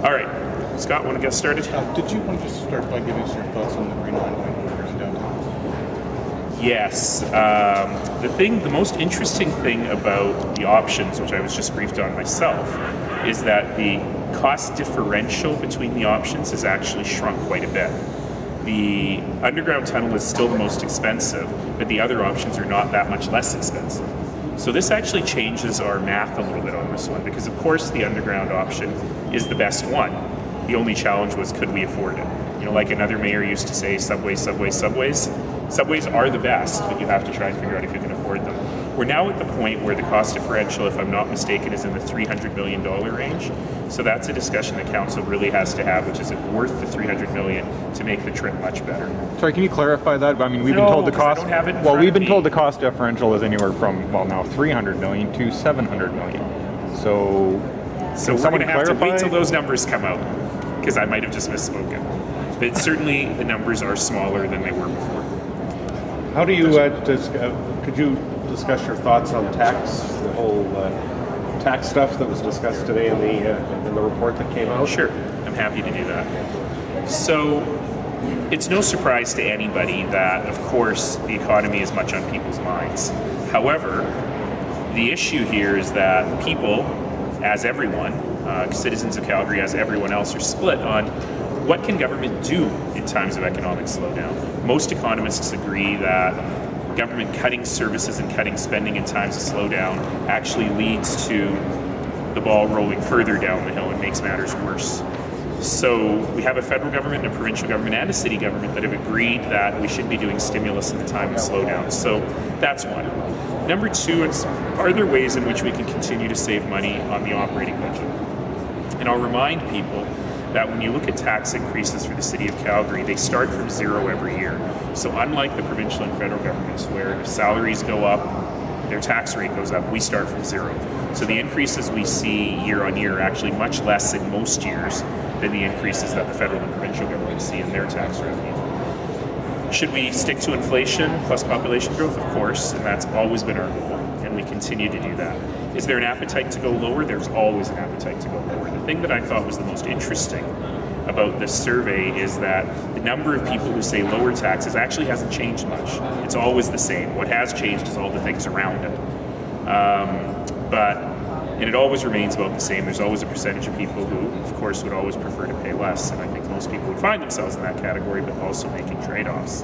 All right, Scott, want to get started? Did you want to just start by giving us your thoughts on the Green Line going over downtown? Yes. The most interesting thing about the options, which I was just briefed on myself, is that the cost differential between the options has actually shrunk quite a bit. The underground tunnel is still the most expensive, but the other options are not that much less expensive. So this actually changes our math a little bit on this one, because of course the underground option is the best one. The only challenge was, could we afford it? You know, like another mayor used to say, subways. Subways are the best, but you have to try and figure out if you can afford them. We're now at the point where the cost differential, if I'm not mistaken, is in the $300 million range. So that's a discussion that council really has to have, which is it worth the $300 million to make the trip much better. Sorry, can you clarify that? I mean, we've been told the cost. I don't have it in well, front we've of been me. told the cost differential is anywhere from now $300 million to $700 million. So we're going to have to wait till those numbers come out, because I might have just misspoken. But certainly the numbers are smaller than they were before. How do you, could you discuss your thoughts on tax, the whole tax stuff that was discussed today in the report that came out? Sure, I'm happy to do that. So it's no surprise to anybody that, of course, the economy is much on people's minds. However, the issue here is that people, as everyone, citizens of Calgary, as everyone else, are split on what can government do in times of economic slowdown. Most economists agree that government cutting services and cutting spending in times of slowdown actually leads to the ball rolling further down the hill and makes matters worse. So we have a federal government and a provincial government and a city government that have agreed that we should be doing stimulus in the time of slowdown. So that's one. Number two, are there ways in which we can continue to save money on the operating budget? And I'll remind people that when you look at tax increases for the city of Calgary, they start from zero every year. So unlike the provincial and federal governments, where if salaries go up, their tax rate goes up, we start from zero. So the increases we see year on year are actually much less in most years than the increases that the federal and provincial governments see in their tax revenue. Should we stick to inflation plus population growth? Of course, and that's always been our goal, and we continue to do that. Is there an appetite to go lower? There's always an appetite to go lower. The thing that I thought was the most interesting about this survey is that the number of people who say lower taxes actually hasn't changed much. It's always the same. What has changed is all the things around it. And it always remains about the same. There's always a percentage of people who, of course, would always prefer to pay less. And I think most people would find themselves in that category, but also making trade-offs.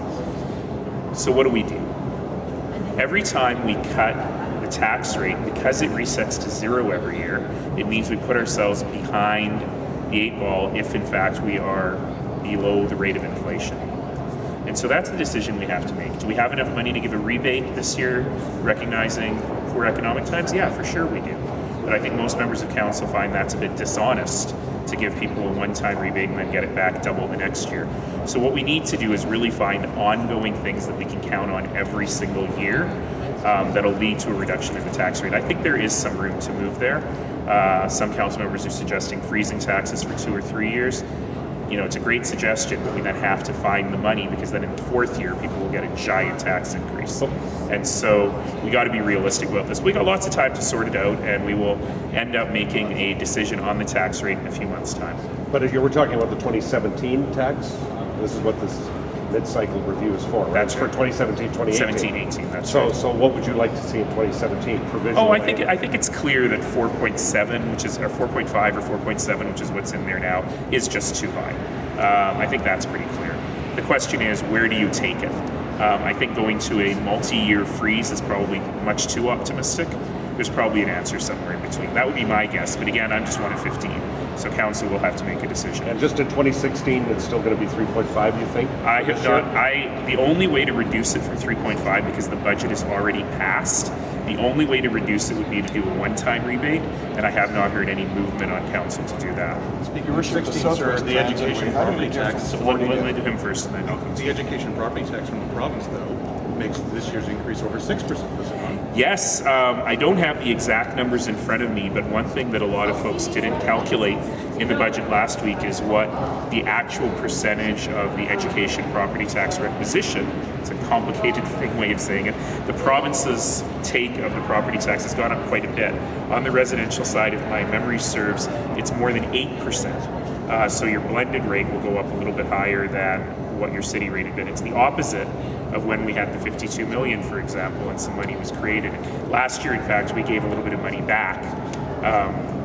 So what do we do? Every time we cut the tax rate, because it resets to zero every year, it means we put ourselves behind the eight ball if in fact we are below the rate of inflation. And so that's the decision we have to make. Do we have enough money to give a rebate this year, recognizing poor economic times? Yeah, for sure we do. But I think most members of council find that's a bit dishonest to give people a one-time rebate and then get it back double the next year. So what we need to do is really find ongoing things that we can count on every single year that'll lead to a reduction in the tax rate. I think there is some room to move there. Some council members are suggesting freezing taxes for 2 or 3 years. You know, it's a great suggestion, but we then have to find the money, because then in the fourth year, people will get a giant tax increase. And so we got to be realistic about this. We got lots of time to sort it out, and we will end up making a decision on the tax rate in a few months' time. But if you were talking about the 2017 tax, this is what this mid-cycle review is for, right? That's for right. 2017, 2018. 17-18, that's right. So what would you like to see in 2017 provisionally? Oh, I think it's clear that 4.7, which is or 4.5 or 4.7, which is what's in there now, is just too high. I think that's pretty clear. The question is, where do you take it? I think going to a multi-year freeze is probably much too optimistic. There's probably an answer somewhere in between. That would be my guess. But again, I'm just one of 15. So council will have to make a decision. And just in 2016, it's still going to be 3.5, you think? I have not. The only way to reduce it from 3.5, because the budget is already passed, the only way to reduce it would be to do a one-time rebate, and I have not heard any movement on council to do that. Speaking of 16, sir, the education property tax. So let me do him first, and then I'll come to The education property tax from the province, though, makes this year's increase over 6%, does it not? Yes, I don't have the exact numbers in front of me, but one thing that a lot of folks didn't calculate in the budget last week is what the actual percentage of the education property tax requisition, it's a complicated way of saying it, the province's take of the property tax has gone up quite a bit. On the residential side, if my memory serves, it's more than 8%. So your blended rate will go up a little bit higher than what your city rate had been. It's the opposite of when we had the 52 million, for example, and some money was created. Last year, in fact, we gave a little bit of money back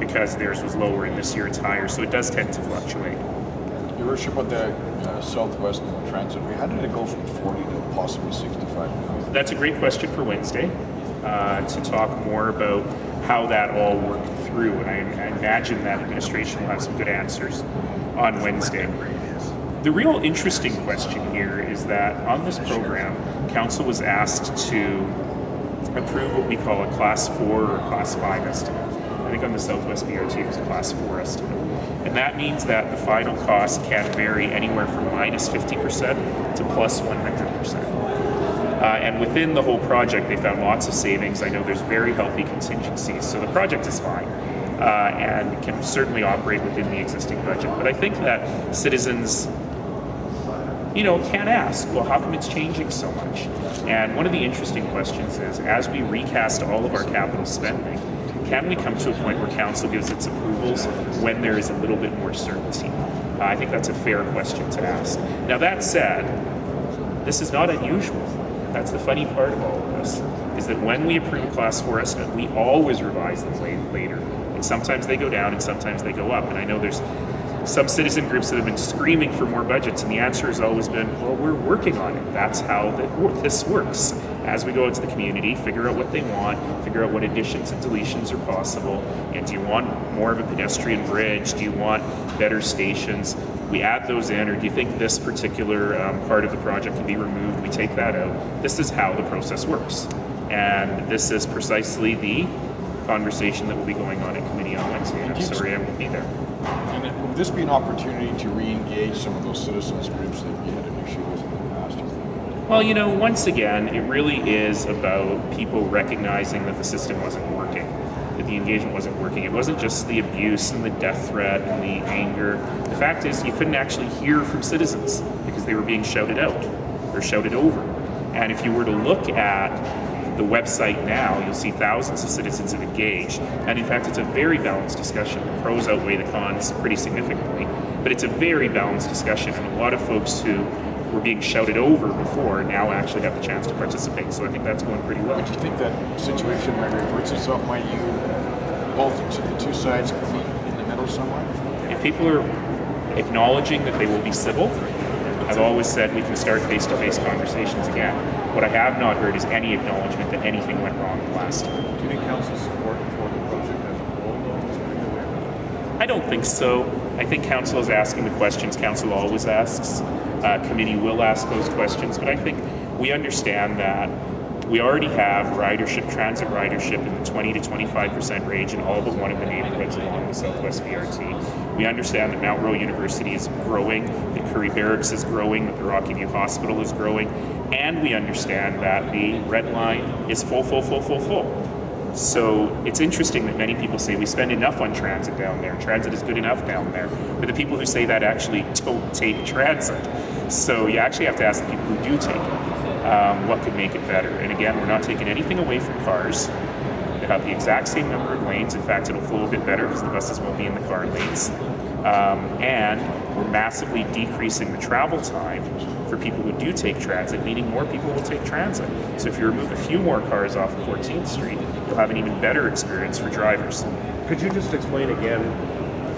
because theirs was lower, and this year it's higher, so it does tend to fluctuate. Your worship, about the Southwest Transitway, how did it go from 40 to possibly 65 million? That's a great question for Wednesday, to talk more about how that all worked through, and I imagine that administration will have some good answers on Wednesday. The real interesting question here is that on this program, Council was asked to approve what we call a Class 4 or Class 5 estimate. I think on the Southwest BRT it was a Class 4 estimate. And that means that the final cost can vary anywhere from minus 50% to plus 100%. And within the whole project, they found lots of savings. I know there's very healthy contingencies, so the project is fine and can certainly operate within the existing budget. But I think that citizens, can ask, well, how come it's changing so much? And one of the interesting questions is, as we recast all of our capital spending, can we come to a point where council gives its approvals when there is a little bit more certainty? I think that's a fair question to ask. Now, that said, this is not unusual. That's the funny part of all of this, is that when we approve a Class 4 estimate, we always revise them later. And sometimes they go down and sometimes they go up. And I know there's some citizen groups that have been screaming for more budgets, and the answer has always been, well, we're working on it. That's how this works. As we go out to the community, figure out what they want, figure out what additions and deletions are possible, and do you want more of a pedestrian bridge? Do you want better stations? We add those in, or do you think this particular part of the project can be removed? We take that out. This is how the process works. And this is precisely the conversation that will be going on in committee on Wednesday. And I'm sorry I won't be there. And would this be an opportunity to re-engage some of those citizens groups that you had an issue with in the past? Well, once again, it really is about people recognizing that the system wasn't working, that the engagement wasn't working. It wasn't just the abuse and the death threat and the anger. The fact is, you couldn't actually hear from citizens because they were being shouted out or shouted over. And if you were to look at the website now, you'll see thousands of citizens have engaged. And in fact, it's a very balanced discussion. The pros outweigh the cons pretty significantly, but it's a very balanced discussion. And a lot of folks who were being shouted over before now actually have the chance to participate. So I think that's going pretty well. But do you think that situation might reverse itself? Might you both to the two sides meet in the middle somewhere? If people are acknowledging that they will be civil, I've always said we can start face-to-face conversations again. What I have not heard is any acknowledgement that anything went wrong last time. Do you think council support for the project as a whole, though, is going to go away? I don't think so. I think council is asking the questions council always asks. Committee will ask those questions, but I think we understand that we already have transit ridership in the 20 to 25% range in all but one of the neighborhoods along the Southwest BRT. We understand that Mount Royal University is growing, that Curry Barracks is growing, that the Rocky View Hospital is growing, and we understand that the Red Line is full. So it's interesting that many people say we spend enough on transit down there. Transit is good enough down there. But the people who say that actually don't take transit. So you actually have to ask the people who do take it. What could make it better? And again, we're not taking anything away from cars. They have the exact same number of lanes. In fact, it'll flow a bit better because the buses won't be in the car lanes. And we're massively decreasing the travel time for people who do take transit, meaning more people will take transit. So if you remove a few more cars off of 14th Street, you'll have an even better experience for drivers. Could you just explain again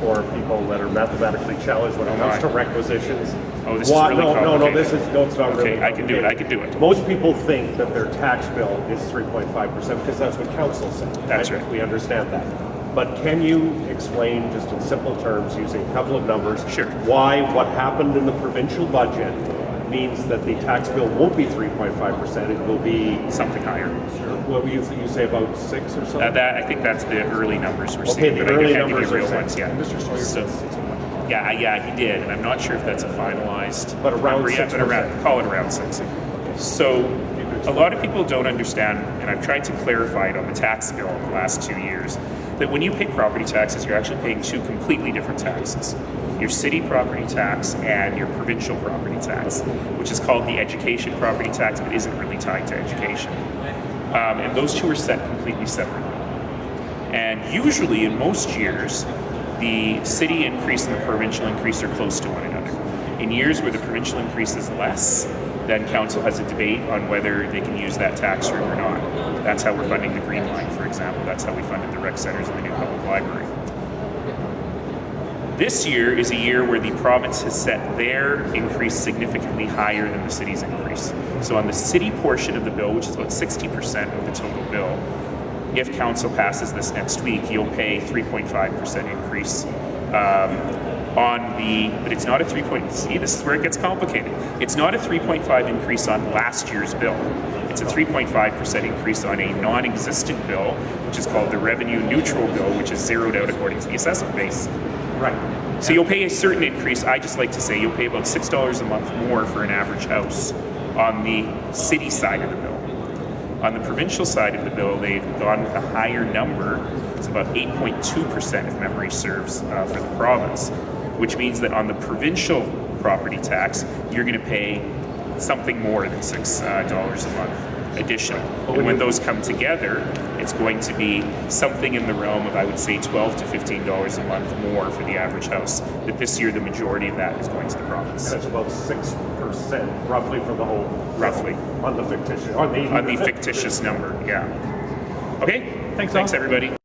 for people that are mathematically challenged when it comes to requisitions? Oh, this is really complicated. It's not really. Okay, I can do it. Most people think that their tax bill is 3.5% because that's what council said. That's right. We understand that. But can you explain, just in simple terms, using a couple of numbers, Sure. why what happened in the provincial budget means that the tax bill won't be 3.5%, it will be Something higher. what you say about 6 or something? I think that's the early numbers we're Okay, seeing, the but I early can't give numbers you are real six. ones yet. Mr. Sawyer So, said 6 yeah, he did, and I'm not sure if that's a finalized But around number yet, but 6%. call it around 6. So a lot of people don't understand, and I've tried to clarify it on the tax bill in the last 2 years. that when you pay property taxes, you're actually paying two completely different taxes. Your city property tax and your provincial property tax, which is called the education property tax, but isn't really tied to education. And those two are set completely separately. And usually, in most years, the city increase and the provincial increase are close to one another. In years where the provincial increase is less, then council has a debate on whether they can use that tax room or not. That's how we're funding the Green Line, for example. That's how we funded the rec centers and the new public library. This year is a year where the province has set their increase significantly higher than the city's increase. So on the city portion of the bill, which is about 60% of the total bill, if council passes this next week, you'll pay 3.5% increase but it's not a 3. See, this is where it gets complicated. It's not a 3.5 increase on last year's bill. It's a 3.5% increase on a non-existent bill, which is called the revenue neutral bill, which is zeroed out according to the assessment base. Right. So you'll pay a certain increase. I just like to say you'll pay about $6 a month more for an average house on the city side of the bill. On the provincial side of the bill, they've gone with a higher number. It's about 8.2%, if memory serves, for the province, which means that on the provincial property tax, you're going to pay something more than $6 a month additional. And when those come together, it's going to be something in the realm of, I would say, $12 to $15 a month more for the average house. That this year, the majority of that is going to the province. That's about 6%, roughly, for the whole. Roughly. On the fictitious. On the fictitious number, yeah. Okay, thanks everybody.